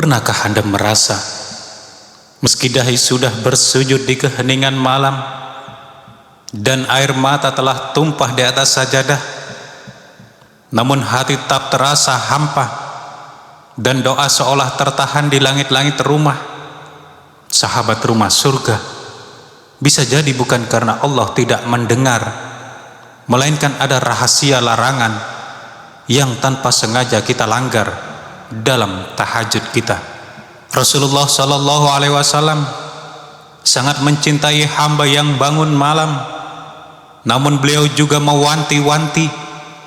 Pernahkah Anda merasa meski dahi sudah bersujud di keheningan malam dan air mata telah tumpah di atas sajadah, namun hati tetap terasa hampa dan doa seolah tertahan di langit-langit rumah, sahabat rumah surga? Bisa jadi bukan karena Allah tidak mendengar, melainkan ada rahasia larangan yang tanpa sengaja kita langgar dalam tahajud kita. Rasulullah Shallallahu Alaihi Wasallam sangat mencintai hamba yang bangun malam, namun beliau juga mewanti-wanti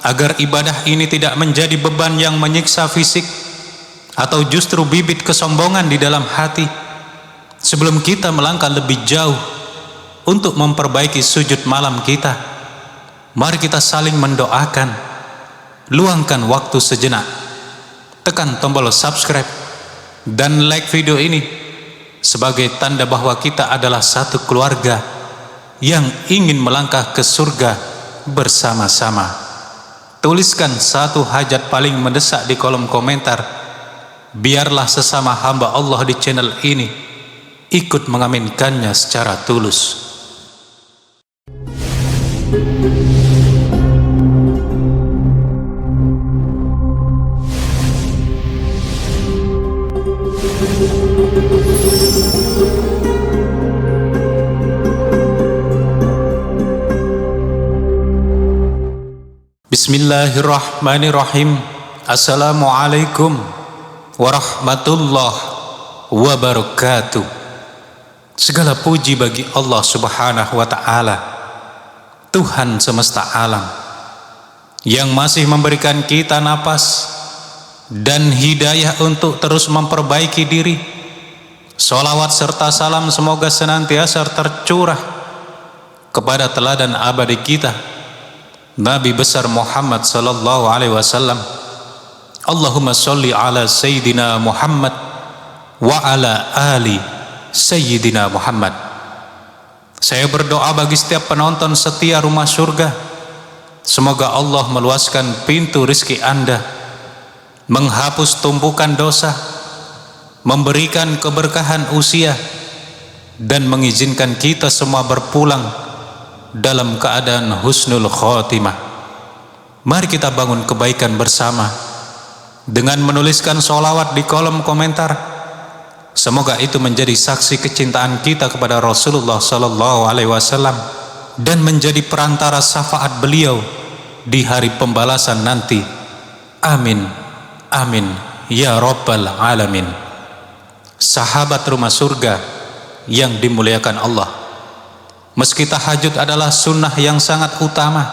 agar ibadah ini tidak menjadi beban yang menyiksa fisik atau justru bibit kesombongan di dalam hati. Sebelum kita melangkah lebih jauh untuk memperbaiki sujud malam kita, mari kita saling mendoakan. Luangkan waktu sejenak, tekan tombol subscribe dan like video ini sebagai tanda bahwa kita adalah satu keluarga yang ingin melangkah ke surga bersama-sama. Tuliskan satu hajat paling mendesak di kolom komentar. Biarlah sesama hamba Allah di channel ini ikut mengaminkannya secara tulus. Bismillahirrahmanirrahim. Assalamualaikum warahmatullahi wabarakatuh. Segala puji bagi Allah Subhanahu wa ta'ala, Tuhan semesta alam, yang masih memberikan kita napas dan hidayah untuk terus memperbaiki diri. Sholawat serta salam semoga senantiasa tercurah kepada teladan abadi kita, Nabi besar Muhammad sallallahu alaihi wasallam. Allahumma sholli ala Sayyidina Muhammad wa ala ali Sayyidina Muhammad. Saya berdoa bagi setiap penonton setia rumah surga, semoga Allah meluaskan pintu rizki Anda, menghapus tumpukan dosa, memberikan keberkahan usia, dan mengizinkan kita semua berpulang dalam keadaan husnul khotimah. Mari kita bangun kebaikan bersama dengan menuliskan sholawat di kolom komentar. Semoga itu menjadi saksi kecintaan kita kepada Rasulullah Sallallahu Alaihi Wasallam dan menjadi perantara syafaat beliau di hari pembalasan nanti. Amin, amin, ya Rabbal Alamin. Sahabat rumah surga yang dimuliakan Allah, meski tahajud adalah sunnah yang sangat utama,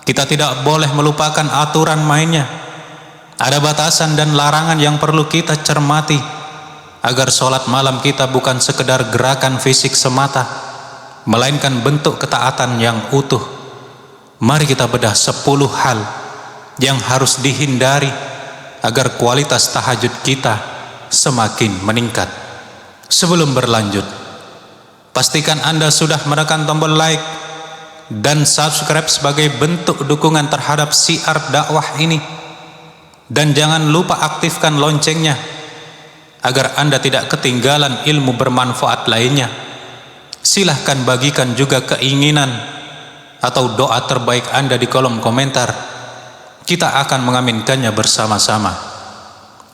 kita tidak boleh melupakan aturan mainnya. Ada batasan dan larangan yang perlu kita cermati agar sholat malam kita bukan sekedar gerakan fisik semata, melainkan bentuk ketaatan yang utuh. Mari kita bedah 10 hal yang harus dihindari agar kualitas tahajud kita semakin meningkat. Sebelum berlanjut, pastikan Anda sudah menekan tombol like dan subscribe sebagai bentuk dukungan terhadap syiar dakwah ini. Dan jangan lupa aktifkan loncengnya agar Anda tidak ketinggalan ilmu bermanfaat lainnya. Silahkan bagikan juga keinginan atau doa terbaik Anda di kolom komentar. Kita akan mengaminkannya bersama-sama.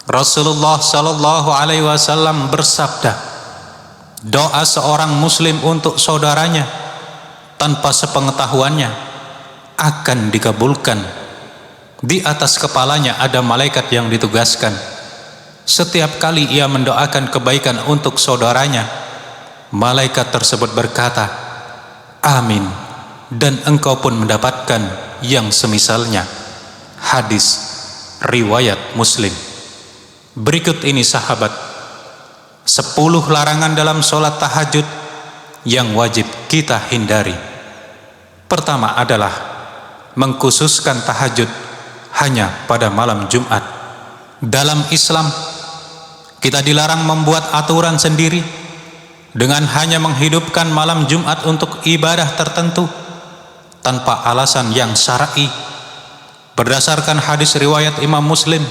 Rasulullah Sallallahu Alaihi Wasallam bersabda, doa seorang muslim untuk saudaranya tanpa sepengetahuannya akan dikabulkan. Di atas kepalanya ada malaikat yang ditugaskan. Setiap kali ia mendoakan kebaikan untuk saudaranya, malaikat tersebut berkata, amin, dan engkau pun mendapatkan yang semisalnya. Hadis riwayat Muslim. Berikut ini sahabat, 10 larangan dalam sholat tahajud yang wajib kita hindari. Pertama adalah mengkhususkan tahajud hanya pada malam Jumat. Dalam Islam, kita dilarang membuat aturan sendiri dengan hanya menghidupkan malam Jumat untuk ibadah tertentu tanpa alasan yang syar'i. Berdasarkan hadis riwayat Imam Muslim,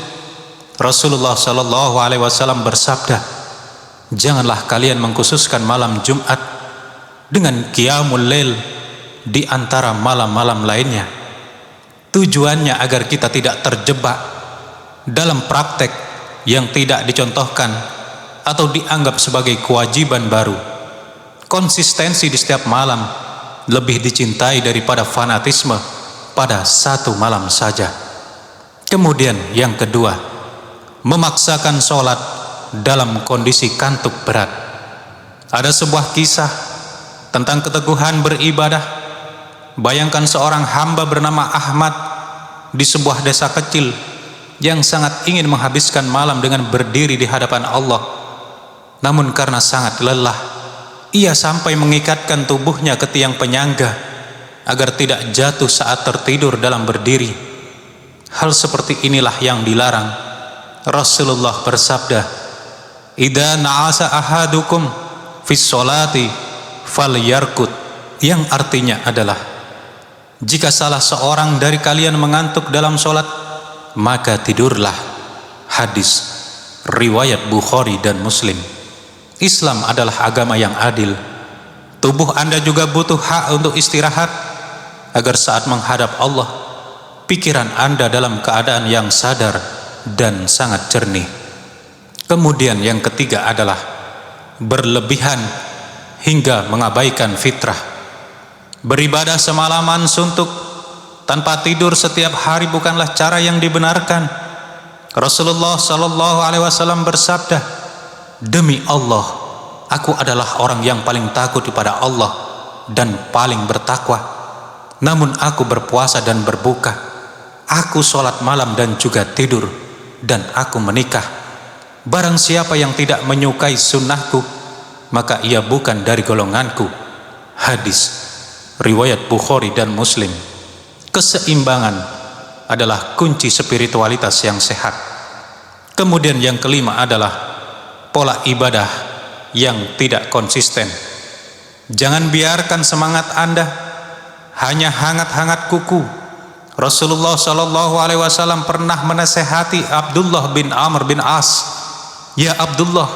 Rasulullah Shallallahu Alaihi Wasallam bersabda, janganlah kalian mengkhususkan malam Jumat dengan qiyamul lail di antara malam-malam lainnya. Tujuannya agar kita tidak terjebak dalam praktek yang tidak dicontohkan atau dianggap sebagai kewajiban baru. Konsistensi di setiap malam lebih dicintai daripada fanatisme pada satu malam saja. Kemudian yang kedua, memaksakan sholat dalam kondisi kantuk berat. Ada sebuah kisah tentang keteguhan beribadah. Bayangkan seorang hamba bernama Ahmad di sebuah desa kecil yang sangat ingin menghabiskan malam dengan berdiri di hadapan Allah. Namun karena sangat lelah, ia sampai mengikatkan tubuhnya ke tiang penyangga agar tidak jatuh saat tertidur dalam berdiri. Hal seperti inilah yang dilarang. Rasulullah bersabda, "Idza na'asa ahadukum fis sholati falyarkud," yang artinya adalah, jika salah seorang dari kalian mengantuk dalam sholat, maka tidurlah. Hadis riwayat Bukhari dan Muslim. Islam adalah agama yang adil. Tubuh Anda juga butuh hak untuk istirahat agar saat menghadap Allah, pikiran Anda dalam keadaan yang sadar dan sangat jernih. Kemudian yang ketiga adalah berlebihan hingga mengabaikan fitrah. Beribadah semalaman suntuk tanpa tidur setiap hari bukanlah cara yang dibenarkan. Rasulullah Shallallahu Alaihi Wasallam bersabda, demi Allah, aku adalah orang yang paling takut kepada Allah dan paling bertakwa. Namun aku berpuasa dan berbuka, aku sholat malam dan juga tidur, dan aku menikah. Barang siapa yang tidak menyukai sunnahku, maka ia bukan dari golonganku. Hadis riwayat Bukhari dan Muslim. Keseimbangan adalah kunci spiritualitas yang sehat. Kemudian yang kelima adalah pola ibadah yang tidak konsisten. Jangan biarkan semangat Anda hanya hangat-hangat kuku. Rasulullah Shallallahu Alaihi Wasallam pernah menasehati Abdullah bin Amr bin As, "Ya Abdullah,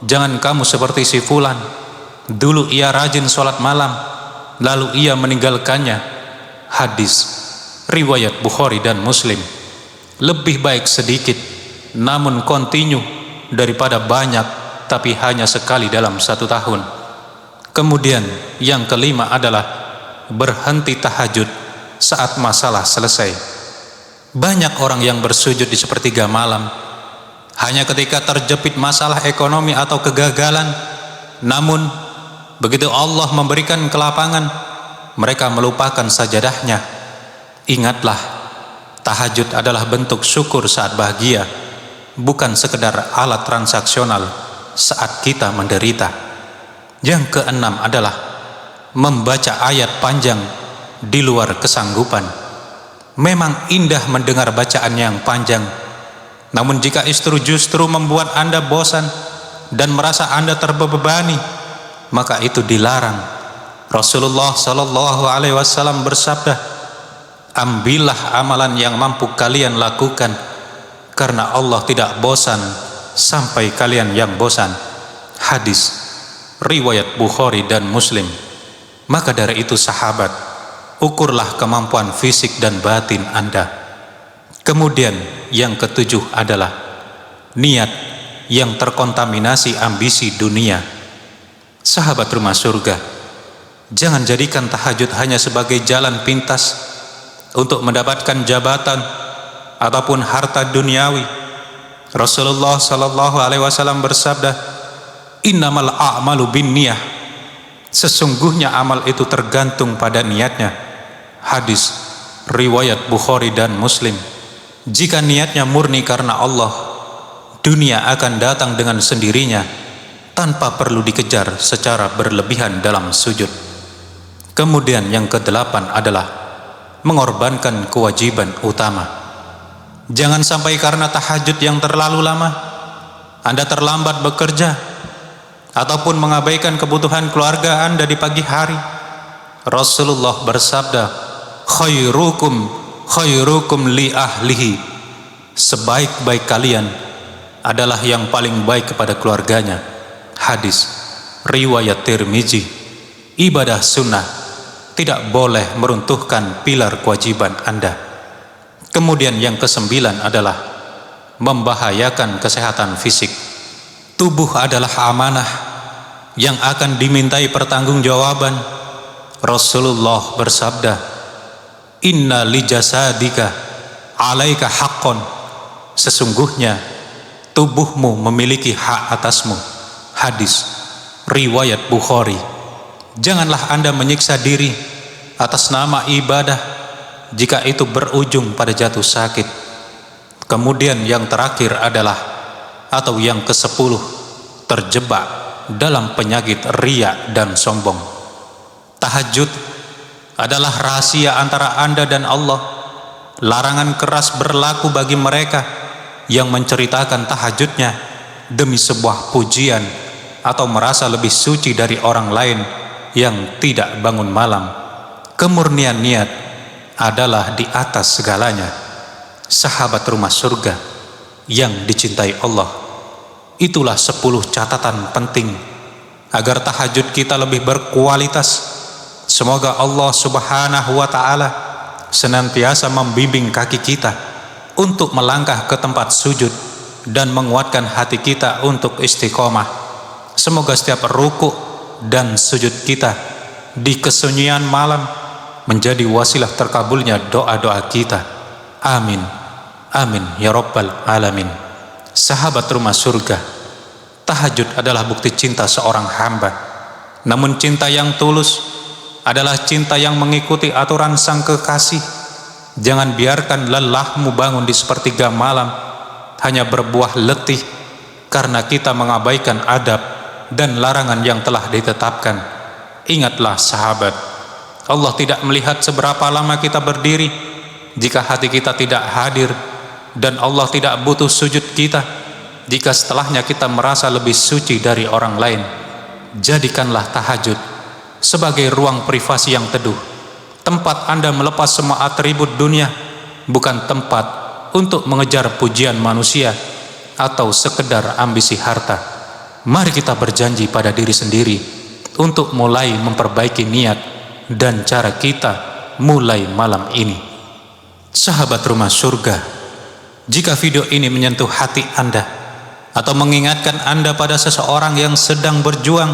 jangan kamu seperti si fulan. Dulu ia rajin sholat malam, lalu ia meninggalkannya." Hadis riwayat Bukhari dan Muslim. Lebih baik sedikit namun kontinu daripada banyak tapi hanya sekali dalam satu tahun. Kemudian yang kelima adalah berhenti tahajud saat masalah selesai. Banyak orang yang bersujud di sepertiga malam hanya ketika terjepit masalah ekonomi atau kegagalan. Namun begitu Allah memberikan kelapangan, mereka melupakan sajadahnya. Ingatlah, tahajud adalah bentuk syukur saat bahagia, bukan sekedar alat transaksional saat kita menderita. Yang keenam adalah membaca ayat panjang di luar kesanggupan. Memang indah mendengar bacaan yang panjang, namun jika itu justru membuat Anda bosan dan merasa Anda terbebani, maka itu dilarang. Rasulullah Shallallahu Alaihi Wasallam bersabda, ambillah amalan yang mampu kalian lakukan, karena Allah tidak bosan sampai kalian yang bosan. Hadis riwayat Bukhari dan Muslim. Maka dari itu sahabat, ukurlah kemampuan fisik dan batin Anda. Kemudian yang ketujuh adalah niat yang terkontaminasi ambisi dunia. Sahabat rumah surga, jangan jadikan tahajud hanya sebagai jalan pintas untuk mendapatkan jabatan ataupun harta duniawi. Rasulullah Shallallahu Alaihi Wasallam bersabda, innamal a'malu binniyah, sesungguhnya amal itu tergantung pada niatnya. Hadis riwayat Bukhari dan Muslim. Jika niatnya murni karena Allah, dunia akan datang dengan sendirinya tanpa perlu dikejar secara berlebihan dalam sujud. Kemudian yang kedelapan adalah mengorbankan kewajiban utama. Jangan sampai karena tahajud yang terlalu lama Anda terlambat bekerja ataupun mengabaikan kebutuhan keluarga Anda di pagi hari. Rasulullah bersabda, khairukum li ahlihi, sebaik-baik kalian adalah yang paling baik kepada keluarganya. Hadis riwayat Tirmizi. Ibadah sunnah tidak boleh meruntuhkan pilar kewajiban Anda. Kemudian yang kesembilan adalah membahayakan kesehatan fisik. Tubuh adalah amanah yang akan dimintai pertanggungjawaban. Rasulullah bersabda, "Inna li jasadika 'alaika haqqon." Sesungguhnya tubuhmu memiliki hak atasmu. Hadis riwayat Bukhari. Janganlah Anda menyiksa diri atas nama ibadah jika itu berujung pada jatuh sakit. Kemudian yang terakhir adalah, atau yang ke-10, terjebak dalam penyakit riya dan sombong. Tahajud adalah rahasia antara Anda dan Allah. Larangan keras berlaku bagi mereka yang menceritakan tahajudnya demi sebuah pujian atau merasa lebih suci dari orang lain yang tidak bangun malam. Kemurnian niat adalah di atas segalanya. Sahabat rumah surga yang dicintai Allah, itulah 10 catatan penting agar tahajud kita lebih berkualitas. Semoga Allah Subhanahu wa ta'ala senantiasa membimbing kaki kita untuk melangkah ke tempat sujud dan menguatkan hati kita untuk istiqomah. Semoga setiap ruku dan sujud kita di kesunyian malam menjadi wasilah terkabulnya doa-doa kita. Amin, amin ya rabbal alamin. Sahabat rumah surga, tahajud adalah bukti cinta seorang hamba. Namun cinta yang tulus adalah cinta yang mengikuti aturan sang kekasih. Jangan biarkan lelahmu bangun di sepertiga malam hanya berbuah letih karena kita mengabaikan adab dan larangan yang telah ditetapkan. Ingatlah sahabat, Allah tidak melihat seberapa lama kita berdiri jika hati kita tidak hadir, dan Allah tidak butuh sujud kita jika setelahnya kita merasa lebih suci dari orang lain. Jadikanlah tahajud sebagai ruang privasi yang teduh, tempat Anda melepas semua atribut dunia, bukan tempat untuk mengejar pujian manusia atau sekedar ambisi harta. Mari kita berjanji pada diri sendiri untuk mulai memperbaiki niat dan cara kita mulai malam ini. Sahabat rumah surga, jika video ini menyentuh hati Anda atau mengingatkan Anda pada seseorang yang sedang berjuang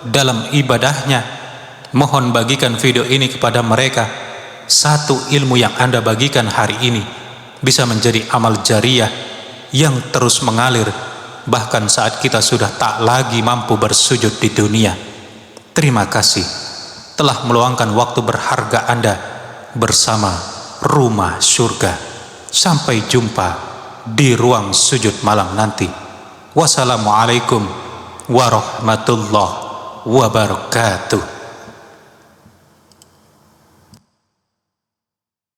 dalam ibadahnya, mohon bagikan video ini kepada mereka. Satu ilmu yang Anda bagikan hari ini bisa menjadi amal jariyah yang terus mengalir bahkan saat kita sudah tak lagi mampu bersujud di dunia. Terima kasih telah meluangkan waktu berharga Anda bersama Rumah Surga. Sampai jumpa di ruang sujud malam nanti. Wassalamualaikum warahmatullahi wabarakatuh.